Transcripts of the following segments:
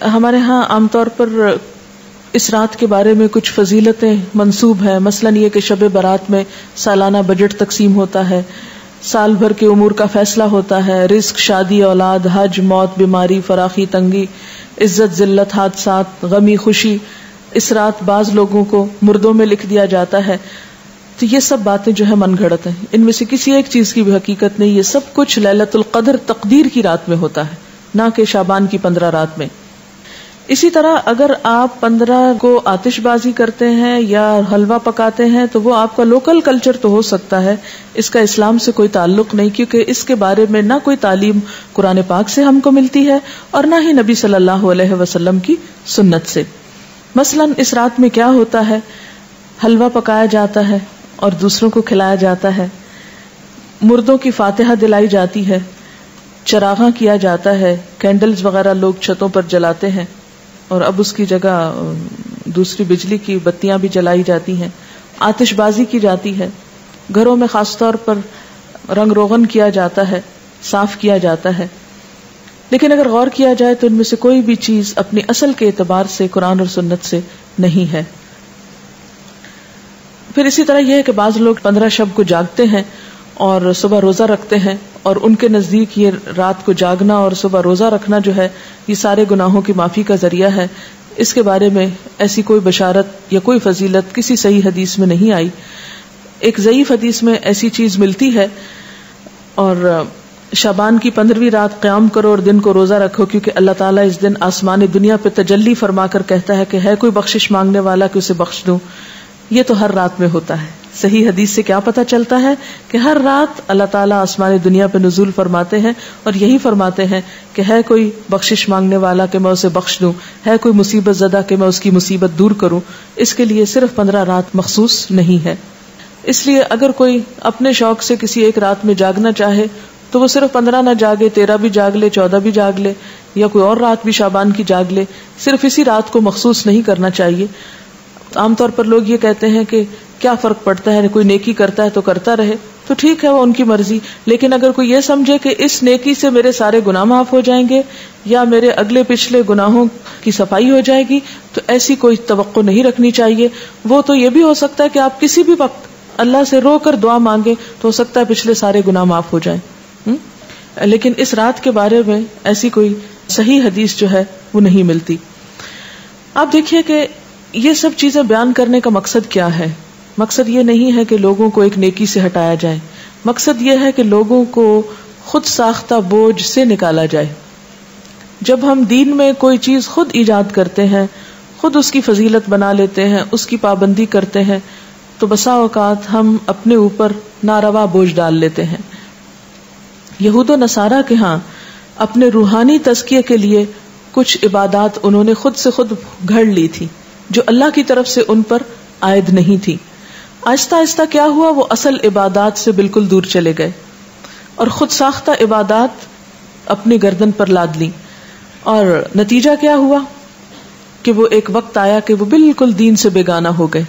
ہمارے ہاں عام طور پر اس رات کے بارے میں کچھ فضیلتیں منسوب ہیں، مثلاً یہ کہ شب برات میں سالانہ بجٹ تقسیم ہوتا ہے، سال بھر کے امور کا فیصلہ ہوتا ہے، رزق، شادی، اولاد، حج، موت، بیماری، فراخی، تنگی، عزت، ذلت، حادثات، غمی، خوشی. اس رات بعض لوگوں کو مردوں میں لکھ دیا جاتا ہے. تو یہ سب باتیں جو ہے من گھڑت ہیں، ان میں سے کسی ایک چیز کی بھی حقیقت نہیں. یہ سب کچھ لیلۃ القدر تقدیر کی رات میں ہوتا ہے، نہ کہ شعبان کی 15 رات میں. اسی طرح اگر آپ 15 کو آتش بازی کرتے ہیں یا حلوہ پکاتے ہیں تو وہ آپ کا لوکل کلچر تو ہو سکتا ہے، اس کا اسلام سے کوئی تعلق نہیں، کیونکہ اس کے بارے میں نہ کوئی تعلیم قرآن پاک سے ہم کو ملتی ہے اور نہ ہی نبی صلی اللہ علیہ وسلم کی سنت سے. مثلاً اس رات میں کیا ہوتا ہے؟ حلوہ پکایا جاتا ہے اور دوسروں کو کھلایا جاتا ہے، مردوں کی فاتحہ دلائی جاتی ہے، چراغاں کیا جاتا ہے، کینڈلز وغیرہ لوگ چھتوں پر جلاتے ہیں، اور اب اس کی جگہ دوسری بجلی کی بتیاں بھی جلائی جاتی ہیں، آتش بازی کی جاتی ہے، گھروں میں خاص طور پر رنگ روغن کیا جاتا ہے، صاف کیا جاتا ہے. لیکن اگر غور کیا جائے تو ان میں سے کوئی بھی چیز اپنی اصل کے اعتبار سے قرآن اور سنت سے نہیں ہے. پھر اسی طرح یہ ہے کہ بعض لوگ 15 شب کو جاگتے ہیں اور صبح روزہ رکھتے ہیں، اور ان کے نزدیک یہ رات کو جاگنا اور صبح روزہ رکھنا جو ہے یہ سارے گناہوں کی معافی کا ذریعہ ہے. اس کے بارے میں ایسی کوئی بشارت یا کوئی فضیلت کسی صحیح حدیث میں نہیں آئی. ایک ضعیف حدیث میں ایسی چیز ملتی ہے، اور شعبان کی 15ویں رات قیام کرو اور دن کو روزہ رکھو، کیونکہ اللہ تعالیٰ اس دن آسمان دنیا پہ تجلی فرما کر کہتا ہے کہ ہے کوئی بخشش مانگنے والا کہ اسے بخش دوں. یہ تو ہر رات میں ہوتا ہے. صحیح حدیث سے کیا پتہ چلتا ہے کہ ہر رات اللہ تعالیٰ آسمان دنیا پہ نزول فرماتے ہیں اور یہی فرماتے ہیں کہ ہے کوئی بخشش مانگنے والا کہ میں اسے بخش دوں، ہے کوئی مصیبت زدہ کہ میں اس کی مصیبت دور کروں. اس کے لیے صرف 15 رات مخصوص نہیں ہے. اس لیے اگر کوئی اپنے شوق سے کسی ایک رات میں جاگنا چاہے تو وہ صرف 15 نہ جاگے، 13 بھی جاگ لے، 14 بھی جاگ لے، یا کوئی اور رات بھی شعبان کی جاگ لے. صرف اسی رات کو مخصوص نہیں کرنا چاہیے. عام طور پر لوگ یہ کہتے ہیں کہ کیا فرق پڑتا ہے، کوئی نیکی کرتا ہے تو کرتا رہے، تو ٹھیک ہے وہ ان کی مرضی. لیکن اگر کوئی یہ سمجھے کہ اس نیکی سے میرے سارے گناہ معاف ہو جائیں گے یا میرے اگلے پچھلے گناہوں کی صفائی ہو جائے گی، تو ایسی کوئی توقع نہیں رکھنی چاہیے. وہ تو یہ بھی ہو سکتا ہے کہ آپ کسی بھی وقت اللہ سے رو کر دعا مانگے تو ہو سکتا ہے پچھلے سارے گناہ معاف ہو جائیں. لیکن اس رات کے بارے میں ایسی کوئی صحیح حدیث جو ہے وہ نہیں ملتی. آپ دیکھیے کہ یہ سب چیزیں بیان کرنے کا مقصد کیا ہے. مقصد یہ نہیں ہے کہ لوگوں کو ایک نیکی سے ہٹایا جائے، مقصد یہ ہے کہ لوگوں کو خود ساختہ بوجھ سے نکالا جائے. جب ہم دین میں کوئی چیز خود ایجاد کرتے ہیں، خود اس کی فضیلت بنا لیتے ہیں، اس کی پابندی کرتے ہیں، تو بسا اوقات ہم اپنے اوپر ناروا بوجھ ڈال لیتے ہیں. یہود و نصارہ کے ہاں اپنے روحانی تزکیے کے لیے کچھ عبادات انہوں نے خود سے خود گھڑ لی تھی جو اللہ کی طرف سے ان پر عائد نہیں تھی. آہستہ آہستہ کیا ہوا، وہ اصل عبادات سے بالکل دور چلے گئے اور خود ساختہ عبادات اپنی گردن پر لاد لی. اور نتیجہ کیا ہوا کہ وہ ایک وقت آیا کہ وہ بالکل دین سے بیگانہ ہو گئے.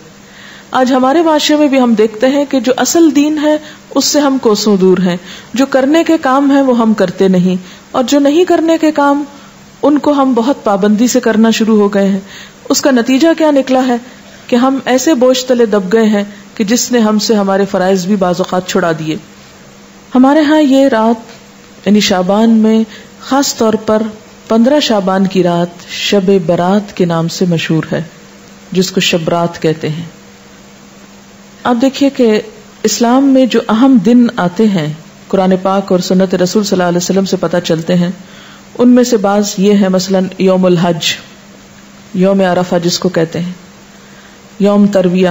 آج ہمارے معاشرے میں بھی ہم دیکھتے ہیں کہ جو اصل دین ہے اس سے ہم کوسوں دور ہیں. جو کرنے کے کام ہیں وہ ہم کرتے نہیں، اور جو نہیں کرنے کے کام ان کو ہم بہت پابندی سے کرنا شروع ہو گئے ہیں. اس کا نتیجہ کیا نکلا ہے کہ ہم ایسے بوجھ تلے دب گئے ہیں کہ جس نے ہم سے ہمارے فرائض بھی بعض اوقات چھڑا دیے. ہمارے ہاں یہ رات یعنی شعبان میں خاص طور پر 15 شعبان کی رات شب برات کے نام سے مشہور ہے، جس کو شب رات کہتے ہیں. آپ دیکھیے کہ اسلام میں جو اہم دن آتے ہیں قرآن پاک اور سنت رسول صلی اللہ علیہ وسلم سے پتہ چلتے ہیں، ان میں سے بعض یہ ہے، مثلا یوم الحج، یوم عرفہ جس کو کہتے ہیں، یوم ترویہ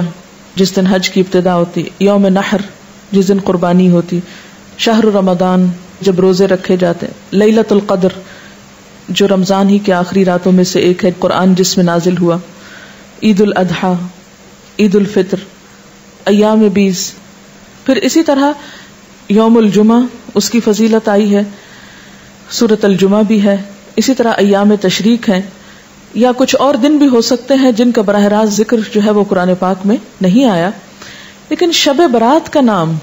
جس دن حج کی ابتدا ہوتی، یوم نحر جس دن قربانی ہوتی، شہر رمضان جب روزے رکھے جاتے، لیلۃ القدر جو رمضان ہی کے آخری راتوں میں سے ایک ہے، قرآن جس میں نازل ہوا، عید الاضحیٰ، عید الفطر، ایام بیس. پھر اسی طرح یوم الجمعہ اس کی فضیلت آئی ہے، سورۃ الجمعہ بھی ہے. اسی طرح ایام تشریق ہیں، یا کچھ اور دن بھی ہو سکتے ہیں جن کا براہ راست ذکر جو ہے وہ قرآن پاک میں نہیں آیا. لیکن شب برات کا نام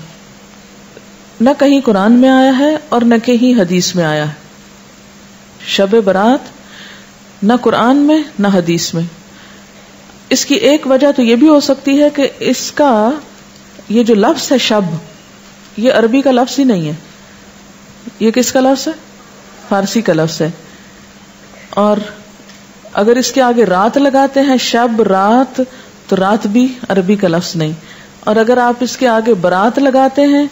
نہ کہیں قرآن میں آیا ہے اور نہ کہیں حدیث میں آیا ہے. شب برات نہ قرآن میں نہ حدیث میں. اس کی ایک وجہ تو یہ بھی ہو سکتی ہے کہ اس کا یہ جو لفظ ہے شب، یہ عربی کا لفظ ہی نہیں ہے. یہ کس کا لفظ ہے؟ فارسی کا لفظ ہے. اور اگر اس کے آگے رات لگاتے ہیں، شب رات، تو رات بھی عربی کا لفظ نہیں. اور اگر آپ اس کے آگے برات لگاتے ہیں،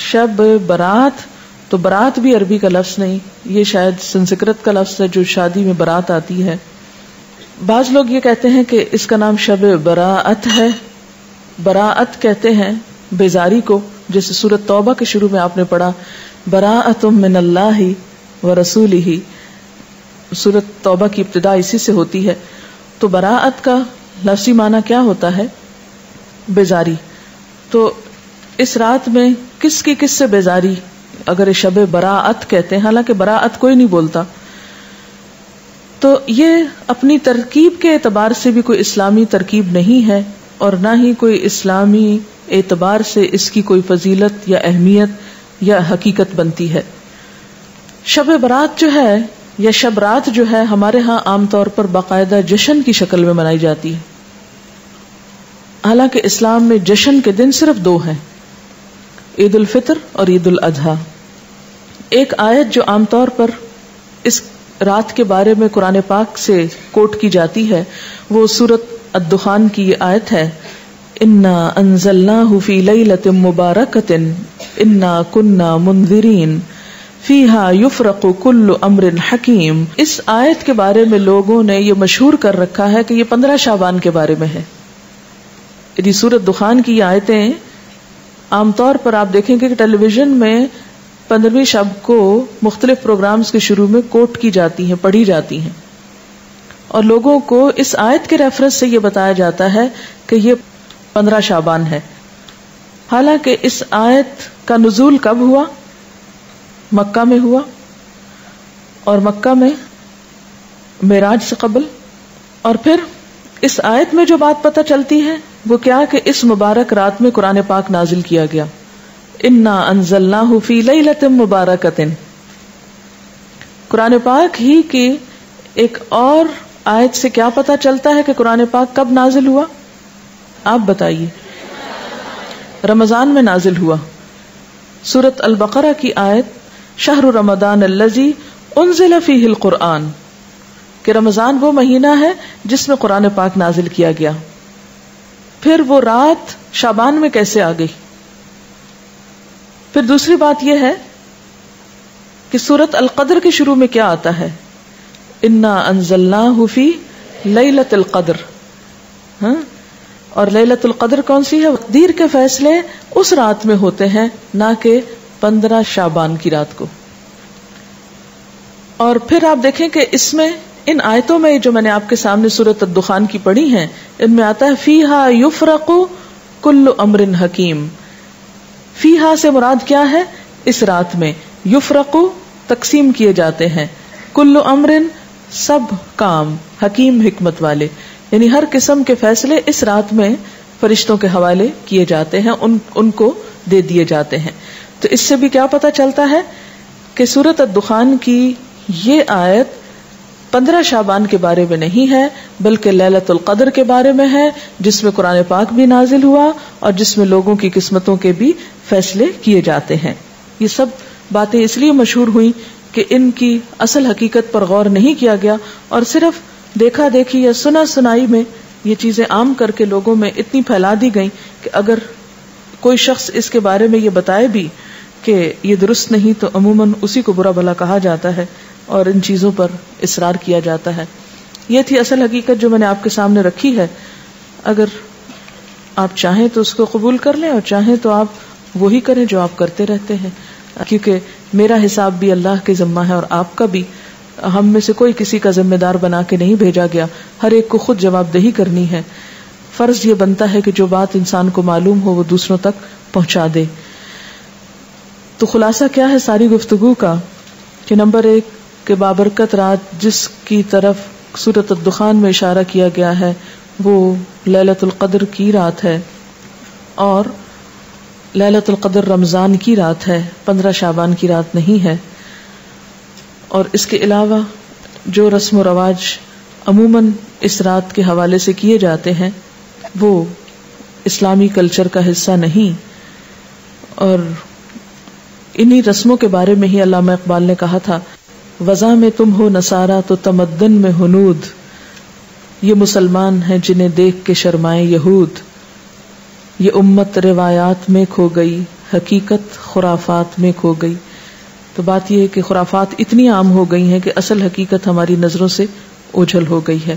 شب برات، تو برات بھی عربی کا لفظ نہیں. یہ شاید سنسکرت کا لفظ ہے جو شادی میں برات آتی ہے. بعض لوگ یہ کہتے ہیں کہ اس کا نام شب براءت ہے. براءت کہتے ہیں بیزاری کو، جیسے سورۃ توبہ کے شروع میں آپ نے پڑھا براءۃ من اللہ ورسولہ. سورۃ توبہ کی ابتدا اسی سے ہوتی ہے. تو براءت کا لفظی معنی کیا ہوتا ہے؟ بیزاری. تو اس رات میں کس کی کس سے بیزاری اگر شب براءت کہتے ہیں، حالانکہ براءت کوئی نہیں بولتا. تو یہ اپنی ترکیب کے اعتبار سے بھی کوئی اسلامی ترکیب نہیں ہے، اور نہ ہی کوئی اسلامی اعتبار سے اس کی کوئی فضیلت یا اہمیت یا حقیقت بنتی ہے. شب برات جو ہے یا شب رات جو ہے، ہمارے ہاں عام طور پر باقاعدہ جشن کی شکل میں منائی جاتی ہے. حالانکہ اسلام میں جشن کے دن صرف دو ہیں، عید الفطر اور عید الاضحیٰ. ایک آیت جو عام طور پر اس رات کے بارے میں قرآن پاک سے کوٹ کی جاتی ہے وہ سورۃ الدخان کی یہ آیت ہے، انا انزلناہ فی لیلۃ مبارکۃ انا کنا منذرین فیہا یفرق کل امر حکیم. اس آیت کے بارے میں لوگوں نے یہ مشہور کر رکھا ہے کہ یہ 15 شعبان کے بارے میں ہے. یعنی سورۃ دخان کی یہ آیتیں عام طور پر آپ دیکھیں گے کہ ٹیلی ویژن میں 15ویں شب کو مختلف پروگرامز کے شروع میں کوٹ کی جاتی ہیں، پڑھی جاتی ہیں، اور لوگوں کو اس آیت کے ریفرنس سے یہ بتایا جاتا ہے کہ یہ 15 شعبان ہے. حالانکہ اس آیت کا نزول کب ہوا؟ مکہ میں ہوا، اور مکہ میں معراج سے قبل. اور پھر اس آیت میں جو بات پتہ چلتی ہے وہ کیا کہ اس مبارک رات میں قرآن پاک نازل کیا گیا، انا انزلناہ فی لیلۃ مبارکۃ. قرآن پاک ہی کی ایک اور آیت سے کیا پتہ چلتا ہے کہ قرآن پاک کب نازل ہوا؟ آپ بتائیے. رمضان میں نازل ہوا. سورۃ البقرہ کی آیت شہر رمضان الذی انزل فیہ القرآن، کہ رمضان وہ مہینہ ہے جس میں قرآن پاک نازل کیا گیا. پھر وہ رات شعبان میں کیسے آ گئی؟ پھر دوسری بات یہ ہے کہ سورۃ القدر کے شروع میں کیا آتا ہے؟ انا انزلناہ فی لیلۃ القدر. ہاں، اور لیلۃ القدر کون سی ہے؟ تقدیر کے فیصلے اس رات میں ہوتے ہیں، نہ کہ 15 شعبان کی رات کو. اور پھر آپ دیکھیں کہ اس میں ان آیتوں میں جو میں نے آپ کے سامنے سورۃ الدخان کی پڑھی ہیں، ان میں آتا ہے فیہا یفرق کل امر حکیم. فیہا سے مراد کیا ہے؟ اس رات میں یفرق تقسیم کیے جاتے ہیں، کل امر سب کام، حکیم حکمت والے، یعنی ہر قسم کے فیصلے اس رات میں فرشتوں کے حوالے کیے جاتے ہیں، ان کو دے دیے جاتے ہیں. تو اس سے بھی کیا پتہ چلتا ہے کہ سورۃ الدخان کی یہ آیت 15 شعبان کے بارے میں نہیں ہے، بلکہ لیلۃ القدر کے بارے میں ہے، جس میں قرآن پاک بھی نازل ہوا اور جس میں لوگوں کی قسمتوں کے بھی فیصلے کیے جاتے ہیں. یہ سب باتیں اس لیے مشہور ہوئی کہ ان کی اصل حقیقت پر غور نہیں کیا گیا، اور صرف دیکھا دیکھی یا سنا سنائی میں یہ چیزیں عام کر کے لوگوں میں اتنی پھیلا دی گئیں کہ اگر کوئی شخص اس کے بارے میں یہ بتائے بھی کہ یہ درست نہیں تو عموماً اسی کو برا بھلا کہا جاتا ہے اور ان چیزوں پر اصرار کیا جاتا ہے. یہ تھی اصل حقیقت جو میں نے آپ کے سامنے رکھی ہے. اگر آپ چاہیں تو اس کو قبول کر لیں، اور چاہیں تو آپ وہی کریں جو آپ کرتے رہتے ہیں، کیونکہ میرا حساب بھی اللہ کے ذمہ ہے اور آپ کا بھی. ہم میں سے کوئی کسی کا ذمہ دار بنا کے نہیں بھیجا گیا، ہر ایک کو خود جواب دہی کرنی ہے. فرض یہ بنتا ہے کہ جو بات انسان کو معلوم ہو وہ دوسروں تک پہنچا دے. تو خلاصہ کیا ہے ساری گفتگو کا کہ نمبر 1 کہ بابرکت رات جس کی طرف سورۃ الدخان میں اشارہ کیا گیا ہے وہ لیلۃ القدر کی رات ہے، اور لیلۃ القدر رمضان کی رات ہے، 15 شعبان کی رات نہیں ہے. اور اس کے علاوہ جو رسم و رواج عموماً اس رات کے حوالے سے کیے جاتے ہیں وہ اسلامی کلچر کا حصہ نہیں. اور انہی رسموں کے بارے میں ہی علامہ اقبال نے کہا تھا وضع میں تم ہو نصارا تو تمدن میں ہنود، یہ مسلمان ہیں جنہیں دیکھ کے شرمائے یہود، یہ امت روایات میں کھو گئی حقیقت خرافات میں کھو گئی. تو بات یہ ہے کہ خرافات اتنی عام ہو گئی ہیں کہ اصل حقیقت ہماری نظروں سے اوجھل ہو گئی ہے.